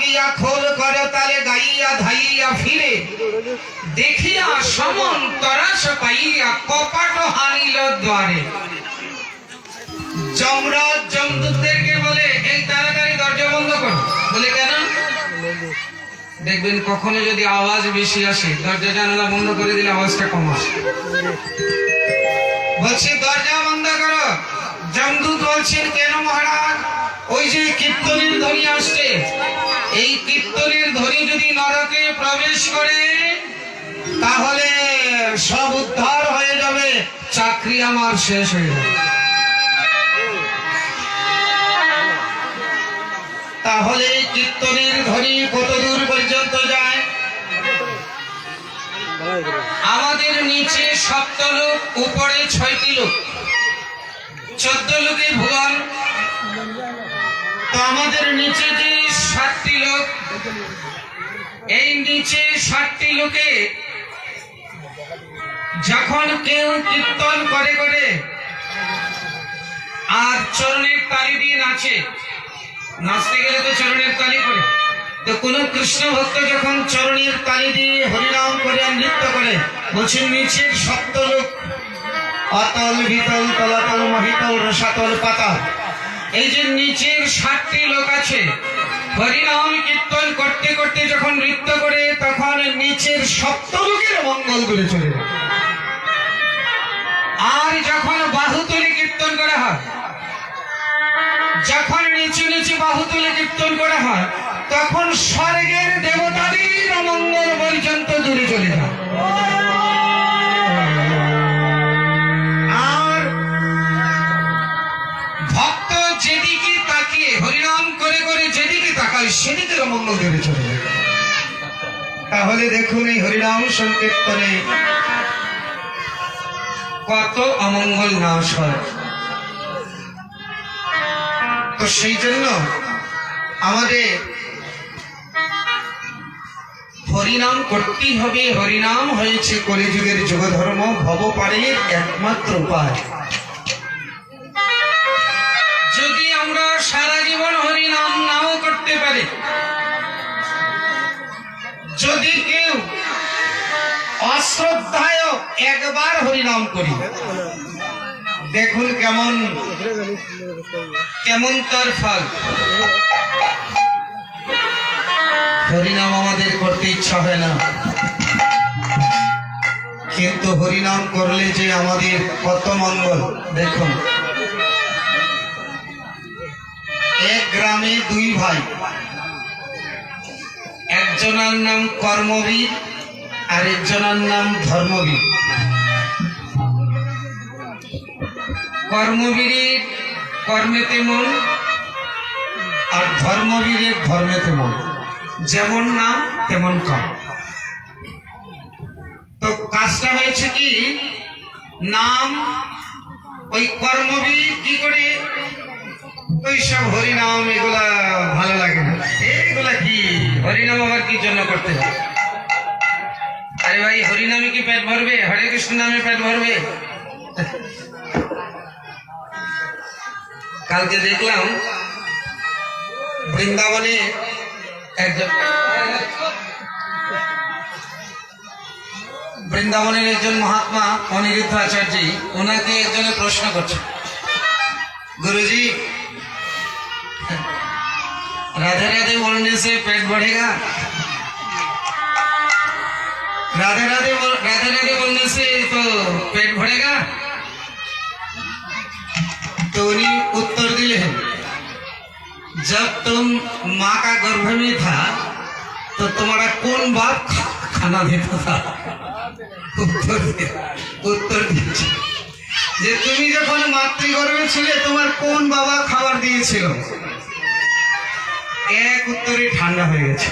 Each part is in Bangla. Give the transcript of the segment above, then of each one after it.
গিয়া খোল করে তালে গাইয়া ধাইয়া ফিরে দেখিয়া সমন তরাস পাইয়া কপাট হানিল দ্বারে। যমরাজ যমদূতদেরকে বলে এই তাড়াতাড়ি দরজা বন্ধ করো। বলে কেন? দেখবেন কখনো যদি আওয়াজ বেশি আসে দরজা জানালা বন্ধ করে দিলে আওয়াজটা কম আসে। বলছি দরজা বন্ধ করো। যমদূত বলছেন কেন মহারাজ? ওই যে কীর্তনের ধ্বনি আসছে, এই কীর্তনের ধ্বনি যদি নরকে প্রবেশ করে তাহলে সব উদ্ধার হয়ে যাবে, চাকরি আমার শেষ হয়ে যাবে। তাহলে কীর্তনের ধ্বনি কত দূর পর্যন্ত যায়? আমাদের নিচে 7 লোক, উপরে 6টি লোক, 14 লোকে ভুবন। তো আমাদের নিচে যে 7টি লোক, এই নিচে 7টি লোকে যখন কেউ কীর্তন করে করে আর চরণের তালি দিয়ে নাচে, নাচতে গেলে তো চরণের তালি করে, তো কোন কৃষ্ণ ভক্ত যখন চরণের তালি দিয়ে হরিনাম করে নৃত্য করে, বলছেন নিচের 7 লোক অতল বিতল তলাতল মহিতল রসাতল পাতাল, এই যে নিচের 7টি লোক আছে, হরিনাম কীর্তন করতে করতে যখন নৃত্য করে তখন নিচের 7 লোকের মঙ্গল করে চলে যায়। আর যখন বাহু তুলে কীর্তন করা হয়, যখন নিচে নিচে বাহু তুলে কীর্তন করা হয় তখন স্বর্গের দেবতাদের মঙ্গল পর্যন্ত দূরে চলে যায়। আর ভক্ত যেদিকে তাকিয়ে হরিনাম করে করে যেদিকে তাকায় সেদিকে মঙ্গল দূরে চলে যায়। তাহলে দেখুন এই হরিনাম সংকীর্তনে কত অমঙ্গল নাশ হয়। তো সেই জন্য আমাদের হরিনাম করতেই হবে। হরিনাম হয়েছে কলিযুগের যুগধর্ম, ভবপারের একমাত্র উপায়। যদি আমরা সারা জীবন হরিনাম নাও করতে পারি, যদি কেউ অশ্রদ্ধায় একবার হরিনাম করি, দেখুন কেমন তার ফল। হরিনাম আমাদের করতে ইচ্ছা হয় না, কিন্তু হরিনাম করলে যে আমাদের কত মঙ্গল। দেখুন এক গ্রামে 2 ভাই, একজনের নাম কর্মবীর আর একজনের নাম ধর্মবীর। কর্মবীরের কর্মেতে মন আর ধর্মবীরের ধর্মেতে মন, যেমন নাম তেমন কাম। তো কাজটা হয়েছে কি, নাম ওই কর্মবীর কি করে ওই সব হরিনাম এগুলা ভালো লাগে না, এগুলা কি হরিনাম আবার কি জন্য করতে হয়? আরে ভাই হরিনামে কি পেট ভরবে? হরে কৃষ্ণ নামে পেট ভরবে? কালকে দেখলাম বৃন্দাবনে বৃন্দাবনের একজন মহাত্মা অনিরুদ্ধ আচার্য, ওনাকে একজনে প্রশ্ন করছে, गुरुजी राधे राधे बोलने से पेट बढ़ेगा? राधे राधे बोलने से तो पेट भरेगा? तो उन्हीं उत्तर दिए हैं, जब तुम माँ का गर्भ में था तो तुम्हारा कौन बाप खाना देता था? उत्तर दीजिए, যে তুমি যখন মাতৃগর্ভে ছিলে তোমার কোন বাবা খাবার দিয়েছিল? এক উত্তরে ঠান্ডা হয়ে গেছে।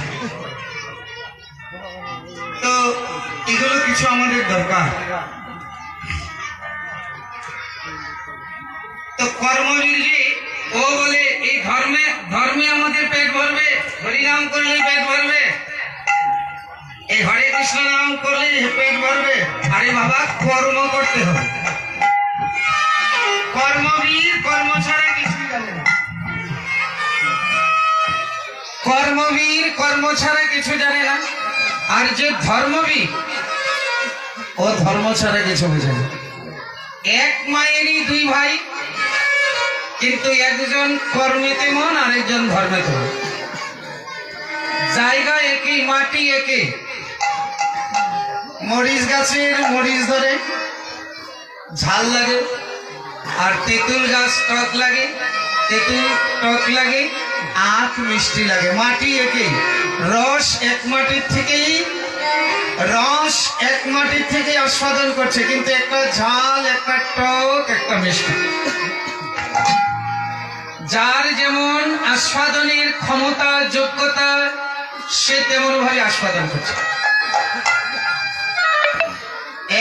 তো এগুলো কিছু আমাদের দরকার। তো কর্মবীর ও বলে এই ধর্মে আমাদের পেট ভরবে, হরিনাম করলে পেট ভরবে, এই হরে কৃষ্ণ নাম করলে পেট ভরবে। আরে বাবা কর্ম করতে হবে, কর্মবীর কর্ম ছাড়া কিছুই জানে না। কর্মবীর কর্ম ছাড়া কিছু জানে না, আর যে ধর্মবীর ও ধর্ম ছাড়া কিছু বোঝে না। এক মায়েরই দুই ভাই, কিন্তু একজন কর্মেতে মন আর একজন ধর্মেতে মন। জায়গা একই, মাটি একই। মরিচ গাছের মরিচ ধরে ঝাল লাগে, আর তেঁতুল গাছ টক লাগে, তেঁতুল টক লাগে, আখ মিষ্টি লাগে। মাটি একই, রস এক মাটির থেকেই, রস এক মাটির থেকে আস্বাদন করছে, কিন্তু একটা ঝাল, একটা টক, একটা মিষ্টি। যার যেমন আস্বাদনের ক্ষমতা, যোগ্যতা, সে তেমন ভাবে আস্বাদন করছে।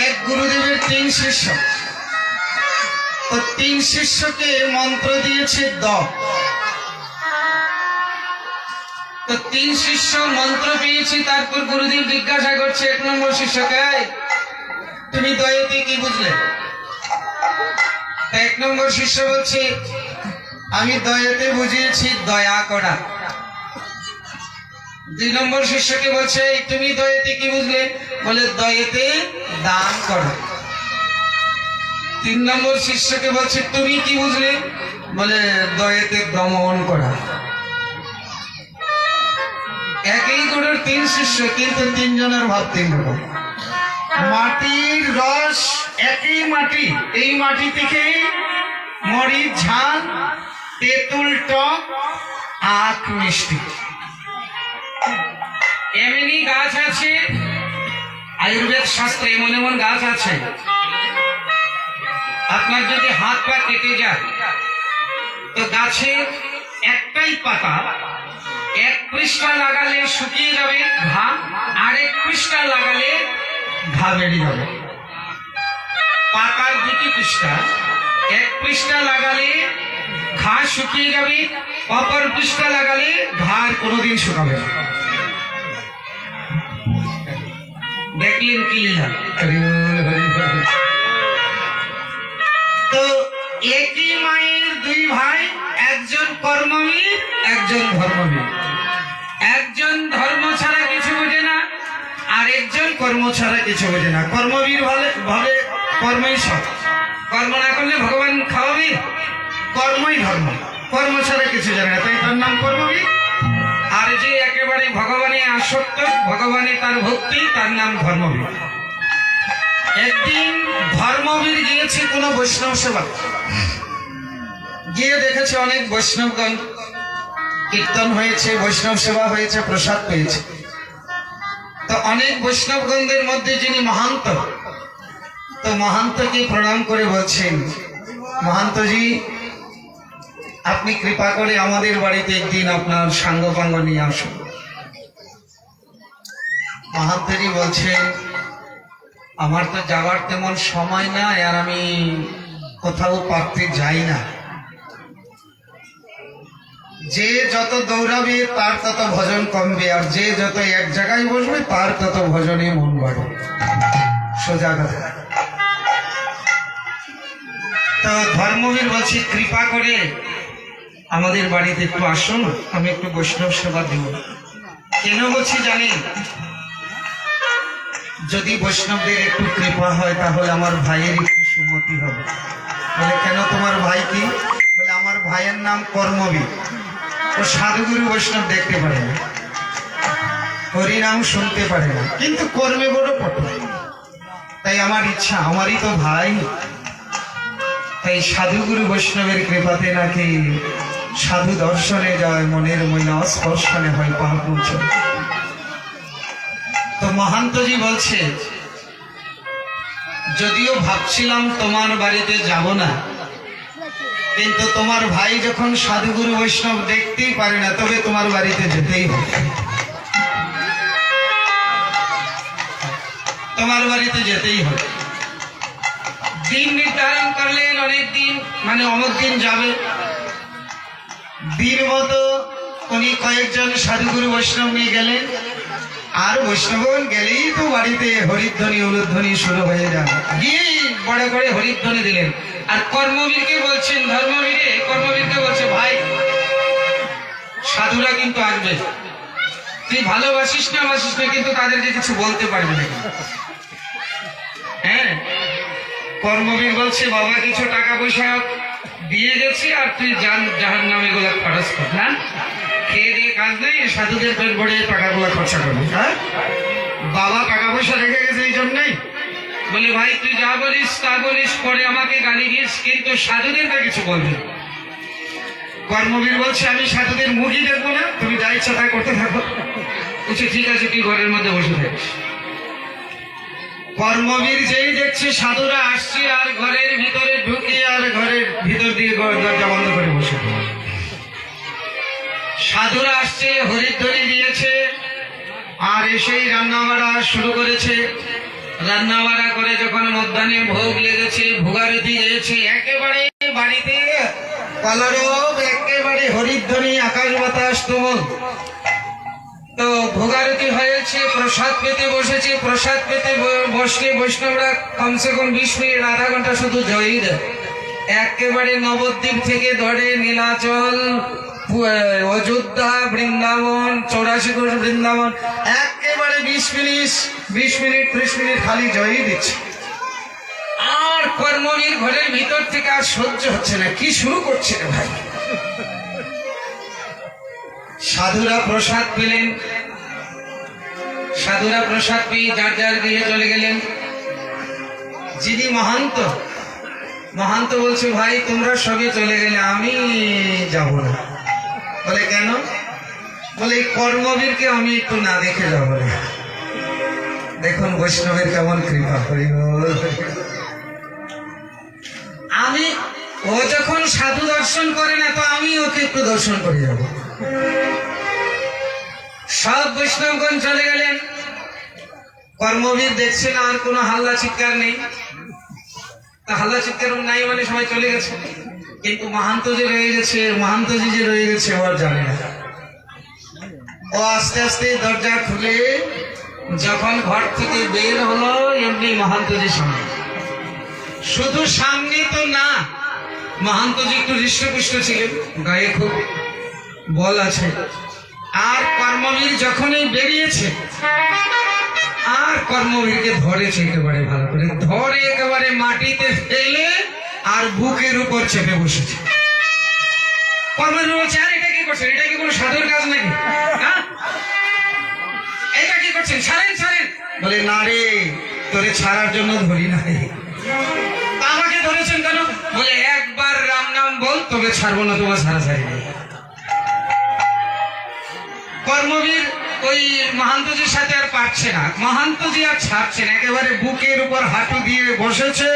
এক গুরুদেবের 3 শিষ্য, তো 3 শিষ্যকে মন্ত্র দিয়েছে তো 3 শিষ্য মন্ত্র পেয়েছি। তারপর গুরুদেব জিজ্ঞাসা করছে 1 নম্বর শিষ্যকে, তুমি দয়াতে কি বুঝলে? 1 নম্বর শিষ্য বলছে, আমি দয়াতে বুঝিয়েছি দয়া করা। 2 নম্বর শিষ্যকে বলছে, তুমি দয়াতে কি বুঝলে? বলে দয়াতে দান করা। 3 নম্বর শিষ্যকে বলছে, তুমি কি বুঝলে? বলে দয়াতে দমন করা। একই গুরুর 3 শিষ্য, কিন্তু 3 জনের ভাব 3 রকম। মাটির রস একই মাটি, এই মাটি থেকে মরিচ ঝাল, তেঁতুল টক, আখ মিষ্টি। এমনি গাছ আছে, আয়ুর্বেদ শাস্ত্রে এমন এমন গাছ আছে, আপনার যদি হাত পা কেটে যায় তো গাছে একটাই পাতা 1 পৃষ্ঠা লাগালে শুকিয়ে যাবে ঘা, আর 1 পৃষ্ঠা লাগালে ঘা বেড়ে যাবে। পাতার 2টি পৃষ্ঠা, 1 পৃষ্ঠা লাগালে ঘা শুকিয়ে যাবে, অপর পৃষ্ঠা লাগালে ঘা আর কোনোদিন শুকাবে না। দেখলেন কি লীলা? তো একই মায়ের 2 ভাই, একজন কর্মবীর, একজন ধর্মবীর। একজন ধর্ম ছাড়া কিছু বোঝে না, আর একজন কর্ম ছাড়া কিছু বোঝে না। কর্মবীর ভাবে কর্মই সব, কর্ম না করলে ভগবান খাওয়াবে, কর্মই ধর্ম, কর্ম ছাড়া কিছু জানে না, তাই তার নাম কর্মবীর। আর যে একেবারে ভগবানে আসক্ত, ভগবানে তার ভক্তি, তার নাম ধর্মবীর। একদিন ধর্মবীর গিয়েছে কোন বৈষ্ণব সেবা, গিয়ে দেখেছে অনেক বৈষ্ণবগণ কীর্তন হয়েছে, বৈষ্ণব সেবা হয়েছে, প্রসাদ পেয়েছে। তো অনেক বৈষ্ণবগণদের মধ্যে যিনি মহান্ত, তো মহান্তকে প্রণাম করে বলছেন, মহান্তজি আপনি কৃপা করে আমাদের বাড়িতে একদিন আপনার সাঙ্গপাঙ্গ নিয়ে আসুন। মহান্তজি বলছেন, আমার তো যাওয়ার তেমন সময় না, আর আমি কোথাও পারতে যাই না। যে যত দৌড়াবে তার তত ভজন কমবে, আর যে যত এক জায়গায় বসবে তার তত ভজনে মন বাড়বে। সোজা কথা। তো ধর্মবীর বলছি, কৃপা করে আমাদের বাড়িতে একটু আসুন, আমি একটু বৈষ্ণব সেবা দেব। কেন বলছি জানেন? যদি বৈষ্ণবদের একটু কৃপা হয় তাহলে আমার ভাইয়ের একটু সুমতি হবে। বলে কেন, তোমার ভাই কি? বলে আমার ভাইয়ের নাম কর্মবীর, ও সাধুগুরু বৈষ্ণব দেখতে পারে না, হরিনাম শুনতে পারে না, কিন্তু কর্মে বড় পটু। তাই আমার ইচ্ছা, আমারই তো ভাই, তাই সাধুগুরু বৈষ্ণবের কৃপাতে নাকি সাধু দর্শনে যায়, মনের ময়না স্পর্শনে হয় পাপ মোচন। তো মহান্তজি বলছে, যদিও ভাবছিলাম তোমার বাড়িতে যাব না, কিন্তু তোমার ভাই যখন সাধুগুরু বৈষ্ণব দেখতেই পারে না, তবে তোমার বাড়িতে যেতেই হবে, তোমার বাড়িতে যেতেই হবে। দিন নির্ধারণ করলেন, অনেক দিন, মানে অমুক দিন যাবে। দিন মতো উনি কয়েকজন সাধুগুরু বৈষ্ণব নিয়ে গেলেন, আর বৈষ্ণবগণ গেলেই তো বাড়িতে হরিধ্বনি উলুধ্বনি শুরু হয়ে যাবে, গিয়ে বড় করে হরিধ্বনি দিলেন। আর কর্মবীরকে বলছেন, কর্মবীরকে বলছে, ভাই সাধুরা কিন্তু আসবে, তুই ভালোবাসিস না বাসিস না কিন্তু তাদেরকে কিছু বলতে পারবি না। হ্যাঁ, কর্মবীর বলছে বাবা কিছু টাকা পয়সা দিয়ে গেছি আর তুই যাহার নামে এগুলো খরচ কর না, খেয়ে দিয়ে কাজ নেই, সাধুদের পেট ভরিয়ে টাকাগুলো খরচা করবি। হ্যাঁ, বাবা টাকা পয়সা রেখে গেছে এই জন্যই। বলে ভাই তুই যা বলিস তা বলিস, পরে আমাকে গালি দিস কিন্তু সাধুদেরকে কিছু বলবি। কর্মবীর বলছে আমি সাধুদের মুখই দেখবো না, তুমি যা ইচ্ছা তাই করতে থাকো। বলছে ঠিক আছে, তুই ঘরের মধ্যে বসে থাকিস। কর্মবীর যেই দেখছে সাধুরা আসছে আর ঘরের ভিতরে ঢুকে আর ঘরের ভিতর দিয়ে দরজা বন্ধ করে বসে। সাধুরা আসছে, হরিদ্বরি দিয়েছে আর এসেই রান্না বাড়া শুরু করেছে। রান্না বাড়া করে যখন মধ্যাহ্নে ভোগ লেগেছে, ভোগারতি গিয়েছে, একেবারে বাড়িতে কলরব, একেবারে হরিদ্বরি, আকাশ বাতাস তুমুল। তো ভোগারতি হয়েছে, প্রসাদ পেতে বসেছে। প্রসাদ পেতে বসলে বৈষ্ণবরা কমসে কম 20 মিনিট আধা ঘন্টা শুধু জয়ই দেয়। একেবারে নবদ্বীপ থেকে ধরে নীলাচল, অযোধ্যা, বৃন্দাবন, 84 কোষ বৃন্দাবন, একেবারে 20 মিনিট 30 মিনিট খালি জয়ই দিচ্ছে। আর কর্মবীর ঘরের ভিতর থেকে আর সহ্য হচ্ছে না, কি শুরু করছে রে ভাই। সাধুরা প্রসাদ পেলেন, সাধুরা প্রসাদ পেয়ে যার যার গৃহে চলে গেলেন। যিনি মহান্ত বলছে ভাই তোমরা সবে চলে গেলে, আমি যাব না। বলে কেন? বলে এই কর্মবীরকে আমি একটু না দেখে যাব না। দেখুন বৈষ্ণবের কেমন কৃপা। আমি, ও যখন সাধু দর্শন করে না তো আমি ওকে একটু দর্শন করে যাব। সব বৈষ্ণবগণ চলে গেলেন। কর্মবীর দেখছেন আর কোনো হাল্লা চিৎকার নেই, হাল্লা চিৎকার নাই মানে সবাই চলে গেছে, কিন্তু মহান্ত যে রয়ে গেছে, মহান্তজি যে রয়ে গেছে ও আর জানে না। ও আস্তে আস্তে দরজা খুলে যখন ঘর থেকে বের হলো, এমনি মহান্তজির সামনে। শুধু সামনে তো না, মহান্তজি একটু হৃষ্টপুষ্ট ছিলেন, গায়ে খুব বল আছে। আর কর্মবীর যখনই বেরিয়েছে আর কর্মবীরকে ধরেছে, একেবারে ভালো করে ধরে একেবারে মাটিতে ফেলে আর বুকের উপর চেপে বসেছে। কর্মবীর বলছে আর এটা কি করছেন, এটা কি কোনো সাধুর কাজ নাকি? হ্যাঁ, এটা কি করছেন, ছাড়েন ছাড়েন। বলে না রে, তোরে ছাড়ার জন্য ধরি নাই। আমাকে ধরেছেন কেন? বলে একবার রাম নাম বল, তবে ছাড়বো না, তোমার ছাড়া ছাড়ি নেই। কর্মবীর ওই মহান্তজির সাথে আর পারছে না, মহান্তজি আর ছাড়ছে না, একেবারে বুকের উপর হাঁটু দিয়ে বসেছে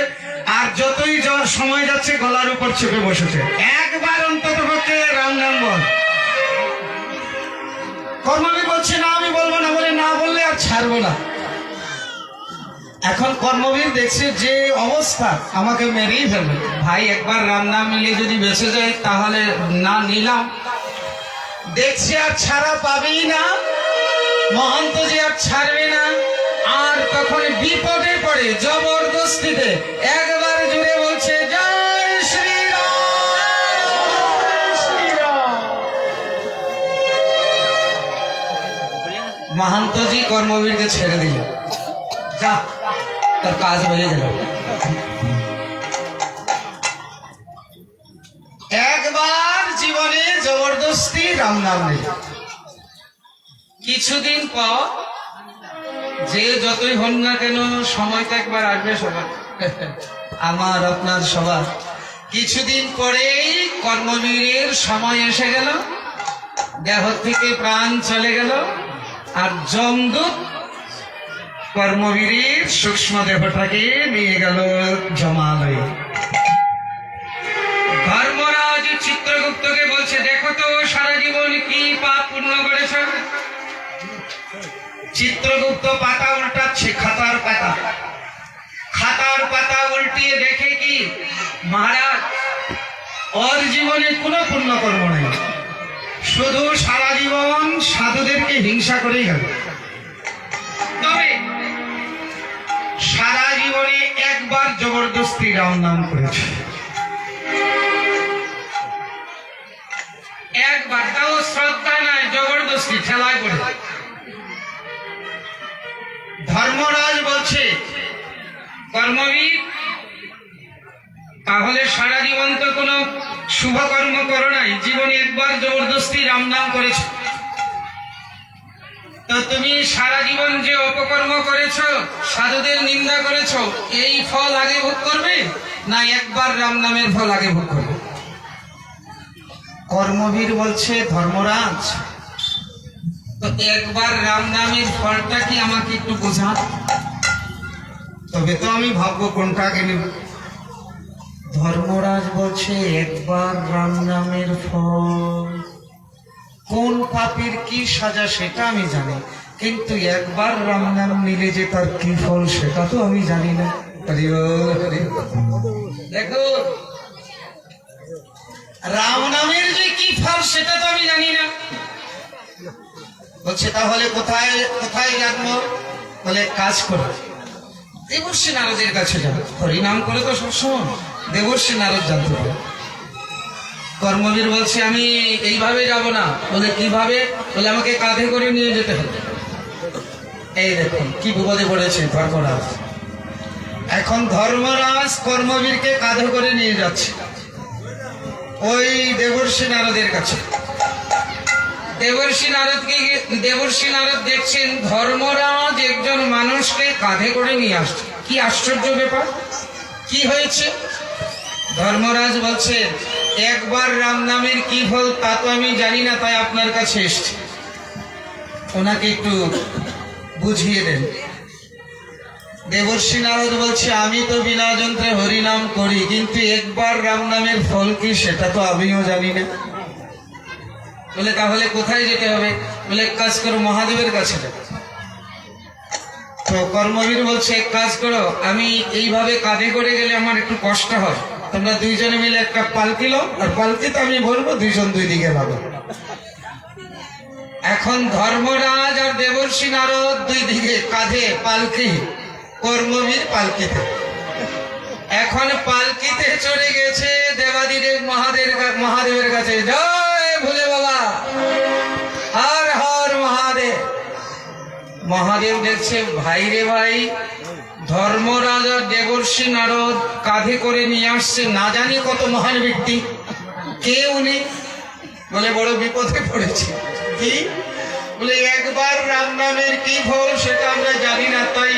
আর যতই সময় যাচ্ছে গলার উপর চেপে বসেছে। একবার অন্তত পক্ষে রাম নাম বল। কর্মবীর বলছে না আমি বলবো না। বলে না বললে আর ছাড়বো না। এখন কর্মবীর দেখছে যে অবস্থা, আমাকে মেরেই ফেলবে। ভাই একবার রাম নাম নিলে যদি বেঁচে যায় তাহলে না নিলাম। দেখছে আর ছাড়া পাবেই না, মহান্তজি আর ছাড়বে না। আর তখন বিপদে পড়ে জবরদস্তিতে একবার জুড়ে বলছে জয় শ্রীরাম। মহান্তজি কর্মবীরকে ছেড়ে দিল, যা তার কাজ হয়ে গেল। একবার জীবনে জবরদস্তি রাম নাম নেই। কিছুদিন পর যে যতই হন না কেন সময় তো একবার আসবে সবার, আমার আপনার সবার। কিছুদিন পরেই কর্মবীরের সময় এসে গেল, দেহ থেকে প্রাণ চলে গেল আর যমদূত কর্মবীরের সূক্ষ্ম দেহটাকে নিয়ে গেল জমালয়ে। ধর্মরাজ চিত্রগুপ্তকে বলছে দেখো তো সারা জীবন কি পাপ পূর্ণ করেছ। চিত্রগুপ্ত পাতা উল্টাচ্ছে, খাতার পাতা উল্টিয়ে দেখে কি মহারাজ ওর জীবনে কোনো পুণ্যকর্ম নেই, শুধু সারা জীবন সাধুদেরকে হিংসা করেই গেল। তবে সারা জীবনে একবার জবরদস্তি রাম নাম করেছে, একবার, তাও শ্রদ্ধা নাই, জবরদস্তি ঠেলায় পড়ে। ধর্মরাজ বলছে কর্মবীর, তাহলে সারা জীবন তো কোনো শুভ কর্ম করো নাই, জীবনে একবার জবরদস্তি রাম নাম করেছ, তো তুমি সারা জীবন যে অপকর্ম করেছ, সাধুদের নিন্দা করেছ, এই ফল আগে ভোগ করবে না একবার রাম নামের ফল আগে ভোগ করবে? কর্মবীর বলছে ধর্মরাজ, তো একবার রাম নামের ফলটা কি আমাকে একটু বোঝান, তবে তো আমি ভাববো কোনটা আগে নেব। ধর্মরাজ বলছে একবার রাম নামের ফল, কোন পাপের কি সাজা সেটা আমি জানি, কিন্তু একবার রাম নাম নিলে যে তার কি ফল সেটা তো আমি জানি না। দেখো রাম নামের যে কি ফল সেটা তো আমি জানি না। বলছে তাহলে কোথায় কোথায় জানবো? বলে কাজ করো, দেবর্ষি নারদের কাছে যাবে, হরিনাম করে তো সবসময় দেবর্ষি নারদ জানতে পারে। কর্মবীর বলছে আমি এইভাবে যাব না। বলে কিভাবে? বলে আমাকে কাঁধে করে নিয়ে যেতে হবে। এই দেখুন কি বিপদে পড়েছে ধর্মরাজ। এখন ধর্মরাজ কর্মবীরকে কাঁধে করে নিয়ে যাচ্ছে ওই দেবর্ষি নারদের কাছে। দেবর্ষি নারদ দেখছেন ধর্মরাজ একজন মানুষকে কাঁধে করে নিয়ে আসছে, কি আশ্চর্য ব্যাপার, কি হয়েছে? ধর্মরাজ বলছেন একবার রাম নামের কি ফল তা তো আমি জানি না, তাই আপনার কাছে এসছি, ওনাকে একটু বুঝিয়ে দেন। দেবর্ষি নারদ বলছে আমি তো বিনা যন্ত্রে হরিনাম করি, কিন্তু একবার রাম নামের ফল কি সেটা তো আমিও জানি না। বলে তাহলে কোথায় যেতে হবে? বলে এক কাজ করো, মহাদেবের কাছে যাও। তো কর্মবীর বলছে এক কাজ করো, আমি এইভাবে কাঁধে করে গেলে আমার একটু কষ্ট হয়, তোমরা দুইজনে মিলে একটা পালকি লো, আর পালকিতে আমি বলবো দুইজন দুই দিকে ভালো। এখন ধর্মরাজ আর দেবর্ষি নারদ দুই দিকে কাঁধে পালকি, কর্মবীর পালকিতে। এখন পালকিতে চলে গেছে দেবাদিদেব মহাদেবের কাছে। জয় ভোলে বাবা, হর হর মহাদেব। মহাদেব দেখছে ভাই রে ভাই, ধর্মরাজ আর দেবর্ষি নারদ কাঁধে করে নিয়ে আসছে না জানি কত মহান ব্যক্তি, কে উনি? বলে বড় বিপদে পড়েছে। কি? বলে একবার রাম নামের কি ফল সেটা আমরা জানি না, তাই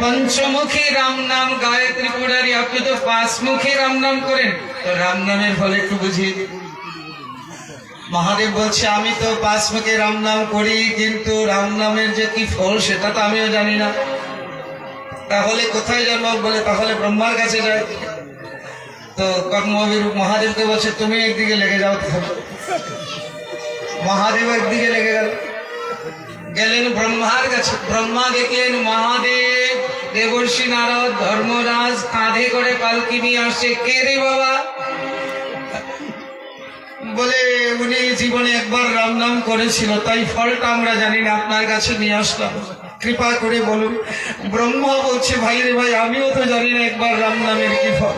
পঞ্চমুখী রাম নাম গায়ত্রী পুরারি, আপনি তো 5 মুখী রাম নাম করেন, তো রাম নামের ফল একটু বুঝিয়ে দিন। মহাদেব বলছে আমি তো 5 মুখী রাম নাম করি, কিন্তু রাম নামের যে কি ফল সেটা তো আমিও জানি না। তাহলে কোথায় যাবো? বলে তাহলে ব্রহ্মার কাছে যায়। তো কর্মবীর মহাদেবকে বলছে তুমি একদিকে লেগে যাও। মহাদেব একদিকে লেগে গেলেন ব্রহ্মার কাছে। ব্রহ্মা দেখলেন মহাদেব দেবর্ষি নারদ ধর্মরাজ কাঁধে করে পালকি নিয়ে আসছে। কে রে বাবা? বলে উনি জীবনে একবার রাম নাম করেছিল, তাই ফলটা আমরা জানি না, আপনার কাছে নিয়ে আসলাম, কৃপা করে বলুন। ব্রহ্মা বলছে ভাই রে ভাই, আমিও তো জানি না একবার রাম নামের কি ফল।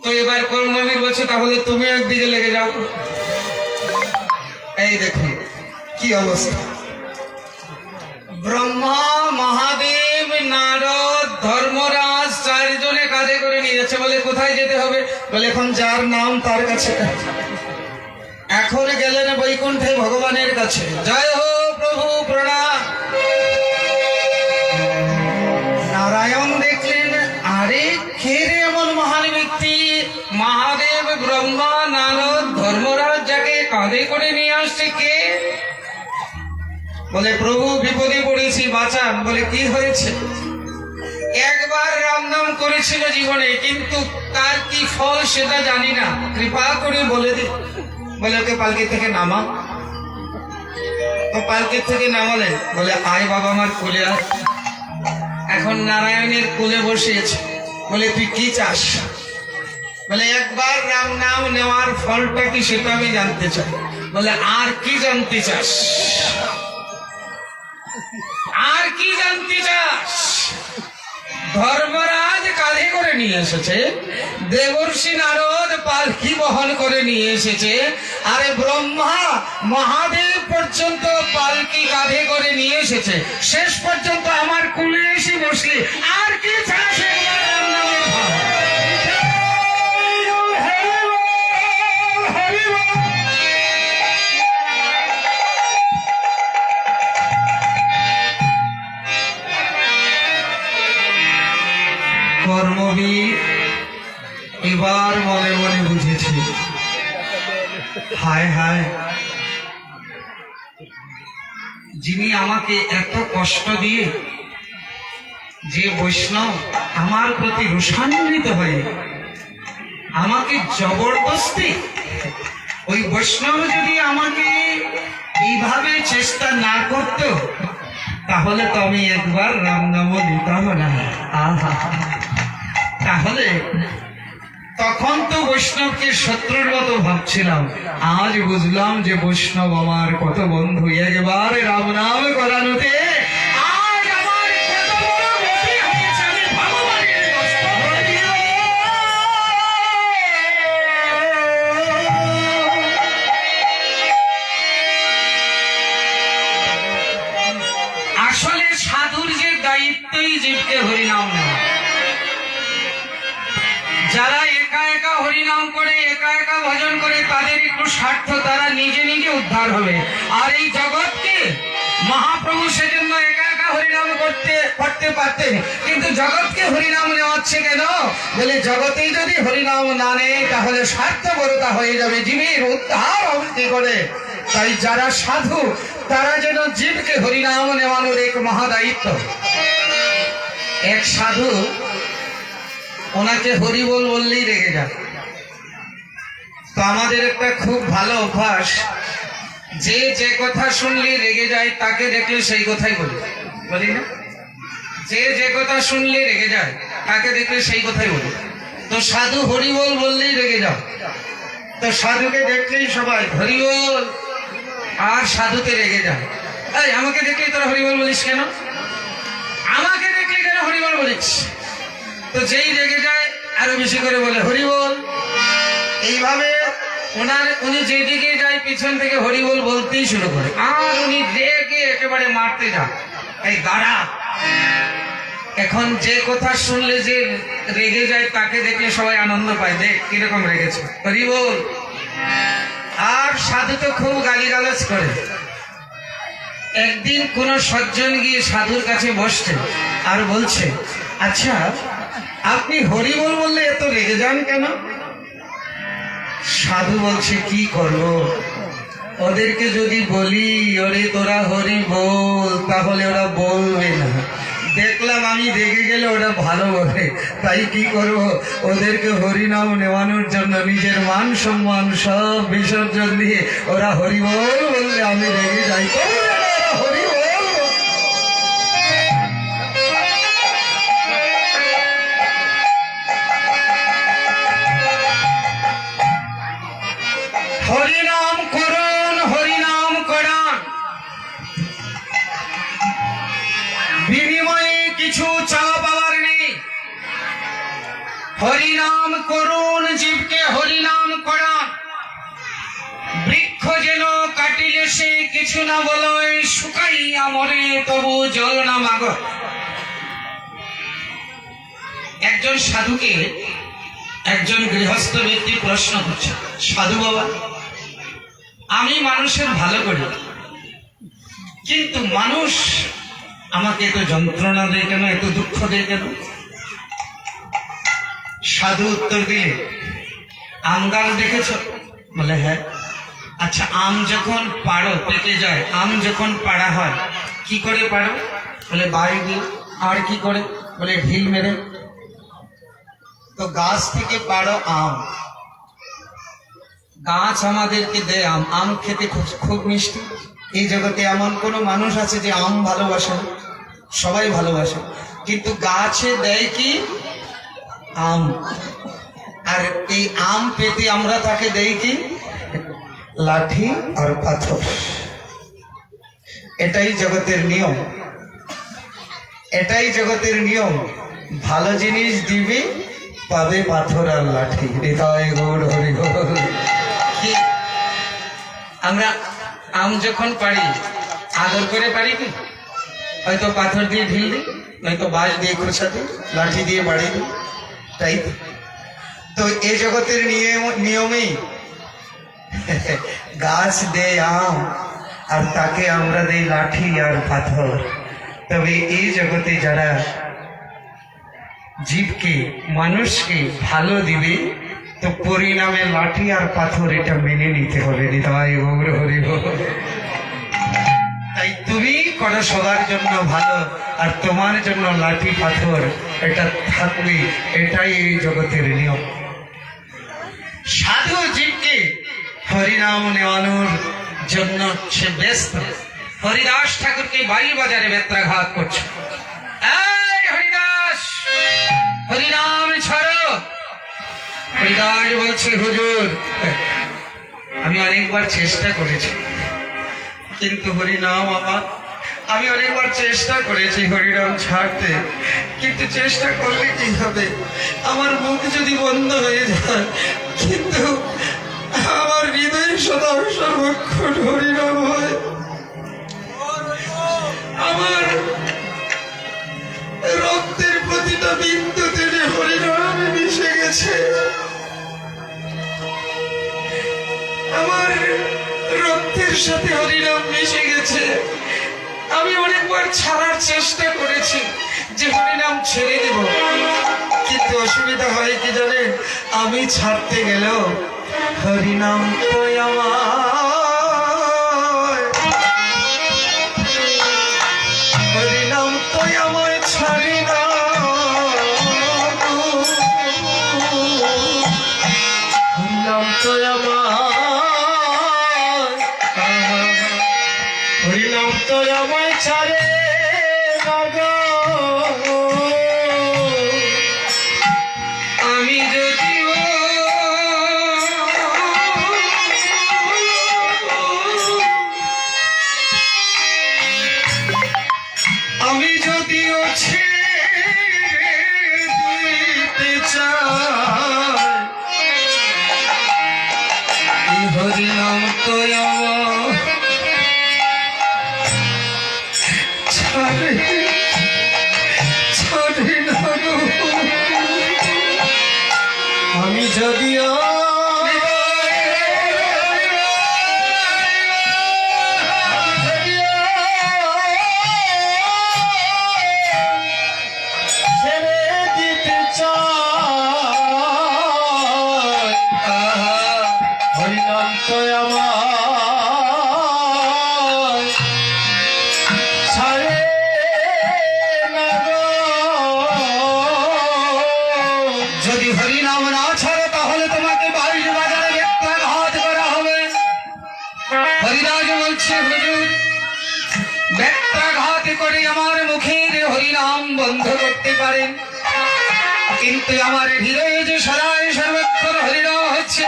তো এবার কর্মবীর বলছে তাহলে তুমি একদিকে লেগে যাও। এই দেখুন কি অবস্থা, ব্রহ্মা মহাদেব নারদ ধর্মরাজ 4 জনে কাঁধে করে নিয়ে যাচ্ছে। বলে কোথায় যেতে হবে? বলে এখন যার নাম তার কাছে। এখন গেলেন বৈকুণ্ঠে ভগবানের কাছে। জয় হো প্রভু, প্রণাম। নারায়ণ দেখলেন আরে কে রে এমন মহান ব্যক্তি? মহাদেব ব্রহ্মা নারদ ধর্মরাজ যাকে কাঁধে করে নিয়ে আসছে কে? বলে প্রভু বিপদে পড়েছি, বাঁচান। বলে কি হয়েছে? একবার রাম নাম করেছিল জীবনে, কিন্তু তার কি ফল সেটা জানি না, কৃপা করে বলে দিন। বলে ওকে পালকি থেকে নামা। তো পালকি থেকে নামালেন। বলে আয় বাবা আমার কোলে আয়। এখন নারায়ণের কোলে বসিয়েছে। বলে তুই কি চাস? বলে একবার রাম নাম নেওয়ার ফলটা কি সেটা আমি জানতে চাই। বলে আর কি জানতে চাস? আর কি জানতে চাস? ধর্মরাজ কাঁধে করে নিয়ে এসেছে, দেবর্ষি নারদ পালকি বহন করে নিয়ে এসেছে, আরে ব্রহ্মা মহাদেব পর্যন্ত পালকি কাঁধে করে নিয়ে এসেছে, শেষ পর্যন্ত আমার কুলে এসে বসলে আর কি ছাড়া সে রাম নামের ভাব। কর্মবীর এবার মনে মনে বুঝেছি, হায় হায়, যিনি আমাকে এত কষ্ট দিয়ে যে বৈষ্ণব আমার প্রতি রোষান্বিত হয়ে আমাকে জবরদস্তি, ওই বৈষ্ণব যদি আমাকে এইভাবে চেষ্টা না করত তাহলে তো আমি একবার রাম নাম নিতাম না। আহা, তাহলে তখন তো বৈষ্ণবকে শত্রুর মতো ভাবছিলাম, আজ বুঝলাম যে বৈষ্ণব আমার কত বন্ধু, একবারে রাম নাম করানোতে আজ আমার কত বড় গতি হয়েছে, আমি ভগবানের কষ্ট করি। আসলে সাধুর যে দায়িত্বই জীবকে হরিনাম নেওয়া। যারা একা একা হরিনাম করে, একা একা ভজন করে, তাদের একটু স্বার্থ, তারা নিজে নিজে উদ্ধার হবে। আর এই জগৎকে মহাপ্রভু সেজন্য একা একা হরিনাম করতে পারতেন, কিন্তু জগৎকে হরিনাম নেওয়াচ্ছে কেন? বলে জগতেই যদি হরিনাম না নেয় তাহলে স্বার্থপরতা হয়ে যাবে, জীবের উদ্ধার হবে কি করে? তাই যারা সাধু তারা যেন জীবকে হরিনাম নেওয়ানোর এক মহাদায়িত্ব। এক সাধু, ওনাকে হরি বল বললেই রেগে যান। তো আমাদের একটা খুব ভালো অভ্যাস, যে কথা শুনলে রেগে যায় তাকে দেখলে সেই কথাই বলি, বলি না? যে কথা শুনলে রেগে যায় তাকে দেখলে সেই কথাই বলি। তো সাধু হরি বল বললেই রেগে যাও, তো সাধুকে দেখলেই সবাই হরি বল, আর সাধুতে রেগে যায়, এই আমাকে দেখলেই তোরা হরি বল বলিস কেন? আমাকে দেখলে কেন হরি বল বলিস? তো যেই রেগে যায় আরো বেশি করে বলে হরি বল। এইভাবে উনি যেদিকে যায় পিছন থেকে হরি বল বলতেই শুরু করে, আর উনি রেগে একেবারে মারতে যান, এই গাড়া। এখন যে কথা শুনলে যে রেগে যায় তাকে দেখলে সবাই আনন্দ পায়, দেখ কিরকম রেগেছে, হরি বল। আর সাধু তো খুব গালিগালাজ করে। একদিন কোন সজ্জন গিয়ে সাধুর কাছে বসছে আর বলছে, আচ্ছা আপনি হরি বল বললে এত রেগে যান কেন? সাধু বলছে, কি করব, ওদেরকে যদি বলি ওরে তোরা হরি বল তাহলে ওরা বলবে না, দেখলাম আমি রেগে গেলে ওরা ভালো বলে, তাই কি করব, ওদেরকে হরিনাম নেওয়ানোর জন্য নিজের মান সম্মান সব বিসর্জন দিয়ে ওরা হরি বল বললে আমি রেগে যাই, হরি বল। হরিনাম করুন, হরিনাম করান, বিনিময়ে কিছু চাওয়া পাওয়ার নেই। হরিনাম করুন, জীবকে হরিনাম করান। বৃক্ষ যেন কাটিলে সে কিছু না বলয়, শুকাইয়া মরে তবু জল না মাগ। একজন সাধুকে একজন গৃহস্থ ব্যক্তি প্রশ্ন করছে, সাধু বাবা, আমি মানুষের ভালো করি, কিন্তু মানুষ আমাকে এত যন্ত্রণা দেয় কেন, এত দুঃখ দেয় কেন? সাধু উত্তর দিলে, আম গাছ দেখেছ? বলে হ্যাঁ। আচ্ছা, আম যখন পাড়ো পেকে যায়, আম যখন পাড়া হয় কি করে পাড়ো? বলে বাড়ি দিয়ে। আর কি করে? বলে ঢিল মেরে। তো গাছ থেকে পাড়ো আম, গাছ আমাদেরকে দেয় আম, আম খেতে খুব মিষ্টি। এই জগতে এমন কোন মানুষ আছে যে আম ভালোবাসে? সবাই ভালোবাসে, কিন্তু গাছে দেয় কি? আম। আর এই আম পেতে আমরা তাকে দেই কি? লাঠি আর পাথর। এটাই জগতের নিয়ম, এটাই জগতের নিয়ম। ভালো জিনিস দিবি পাবে পাথর আর লাঠি। হৃদয় গৌর হরি গৌর। কি আমরা আম যখন পারি আদর করে পারি কি? হয়তো পাথর দিয়ে ঢিল দিই, নয়তো বাঁশ দিয়ে খোঁচা দিই, লাঠি দিয়ে বাড়ি দিই, তাই তো? তো এই জগতের নিয়মেই গাছ দেয় আম আর তাকে আমরা দেই লাঠি আর পাথর। তবে এই জগতে যারা জীবকে মানুষকে ভালো দিবে তো পরিণামে লাঠি আর পাথর এটা মেনে নিতে হবে। হৃদয় গৌর হরি গৌর। তাই তুমি করো সবার জন্য ভালো আর তোমার জন্য লাঠি পাথর এটা থাকবে, এটাই এই জগতের নিয়ম। সাধু জীবকে হরিনাম নেওয়ানোর জন্য সে ব্যস্ত। হরিদাস ঠাকুরকে বাড়ির বাজারে বেত্রাঘাত করছে। এই হরিদাস, হরিনাম ছাড়ো। হরিদাস বলছে, হুজুর আমি অনেকবার চেষ্টা করেছি, কিন্তু হরিনাম আমি অনেকবার চেষ্টা করেছি হরিনাম ছাড়তে, কিন্তু চেষ্টা করলে কি হবে? আমার মুখ যদি বন্ধ হয়ে যায়, কিন্তু আমার হৃদয় সদা সর্বক্ষণ হরিনাম হয়। আমার রক্তের প্রতিটা বিন্দুতে যে হরিনাম মিশে গেছে, আমার রক্তের সাথে হরিনাম মিশে গেছে। আমি অনেকবার ছাড়ার চেষ্টা করেছি যে হরিনাম ছেড়ে দেব, কিন্তু অসুবিধা হয় কি জানেন? আমি ছাড়তে গেলেও হরিনাম তো আমার, হরিনাম তো আমায় ছাড়ি না। হরিনাম তো আমার, হরিনাম তো আমায় ছাড়ে না গো। আমি যদিও আমি যদিও ছেড়ে দিতে চাই, এই হরিনাম তো আমার ছাড়ে ছাড়ে না গো। আমি যদিও ছেড়ে দিতে চাই, হরিনাম তো আমার ছাড়ে না গো। যদি হরিনাম না ছাড়ো তাহলে তোমাকে বাড়ির বাজারে বেত্রাঘাত করা হবে। হরিদাস বলছে, হুজুর বেত্রাঘাত করে আমার মুখের হরিনাম বন্ধ করতে পারেন, কিন্তু আমার হৃদয়ে যে সদাই সর্বক্ষণ হরিনাম হচ্ছে,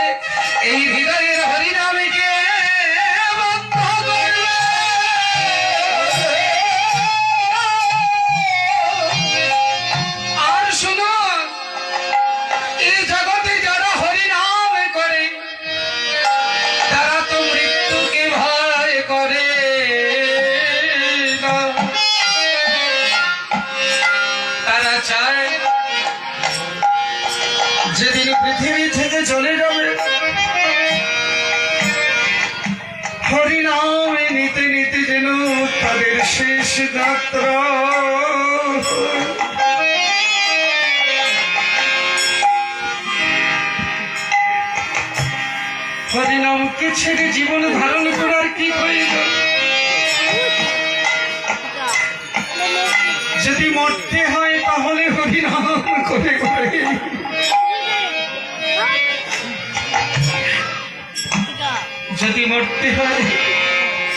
এই হৃদয়ের হরিনামে কে বন্ধ করবে? আর শুনো, এই জগতে যারা হরিনাম করে তারা তো মৃত্যুকে ভয় করে না। তারা চায় যেদিন পৃথিবী থেকে চলে যাবে, হরিনামে নিতে নিতে যেন তাদের শেষ যাত্রা। হরিনামকে ছেড়ে জীবন ধারণ করার কি প্রয়োজন? যদি মরতে হয় তাহলে হরিনাম করে করে, যদি মরতে হয়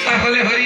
তাহলে হরি